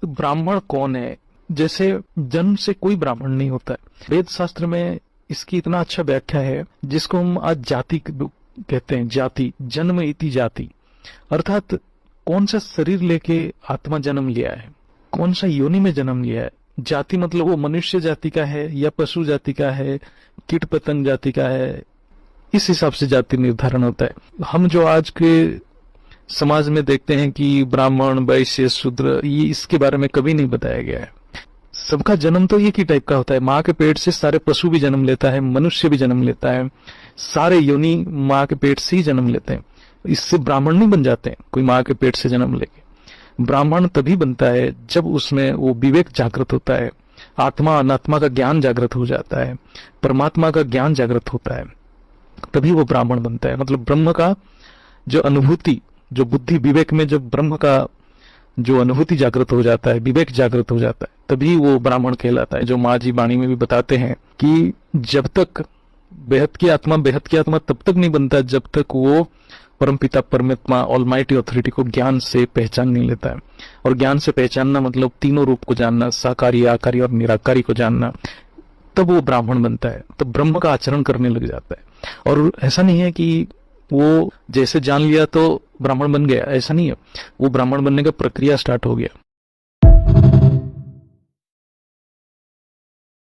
तो ब्राह्मण कौन है? जैसे जन्म से कोई ब्राह्मण नहीं होता है। वेद शास्त्र में इसकी इतना अच्छा व्याख्या है जिसको हम आज जाति कहते हैं। जाति, जन्म इति जाति, अर्थात कौन सा शरीर लेके आत्मा जन्म लिया है, कौन सा योनि में जन्म लिया है। जाति मतलब वो मनुष्य जाति का है या पशु जाति का है, कीट पतंग जाति का है, इस हिसाब से जाति निर्धारण होता है। हम जो आज के समाज में देखते हैं कि ब्राह्मण, वैश्य, शूद्र, ये इसके बारे में कभी नहीं बताया गया है। सबका जन्म तो एक ही टाइप का होता है। माँ के पेट से सारे पशु भी जन्म लेता है, मनुष्य भी जन्म लेता है, सारे योनि माँ के पेट से ही जन्म लेते हैं। इससे ब्राह्मण नहीं बन जाते हैं कोई माँ के पेट से जन्म लेके। ब्राह्मण तभी बनता है जब उसमें वो विवेक जागृत होता है, आत्मा अनात्मा का ज्ञान जागृत हो जाता है, परमात्मा का ज्ञान जागृत होता है, तभी वो ब्राह्मण बनता है। मतलब ब्रह्म का जो अनुभूति, जो बुद्धि विवेक में जब ब्रह्म का जो अनुभूति जागृत हो जाता है, विवेक जागृत हो जाता है, तभी वो ब्राह्मण कहलाता है। जो माँ जी वाणी में भी बताते हैं कि जब तक बेहद की आत्मा तब तक नहीं बनता जब तक वो परमपिता परमात्मा ऑलमाइटी अथॉरिटी को ज्ञान से पहचान नहीं लेता है। और ज्ञान से पहचानना मतलब तीनों रूप को जानना, साकारी, आकारी और निराकारी को जानना, तब वो ब्राह्मण बनता है, तब ब्रह्म का आचरण करने लग जाता है। और ऐसा नहीं है कि वो जैसे जान लिया तो ब्राह्मण बन गया, ऐसा नहीं है। वो ब्राह्मण बनने का प्रक्रिया स्टार्ट हो गया।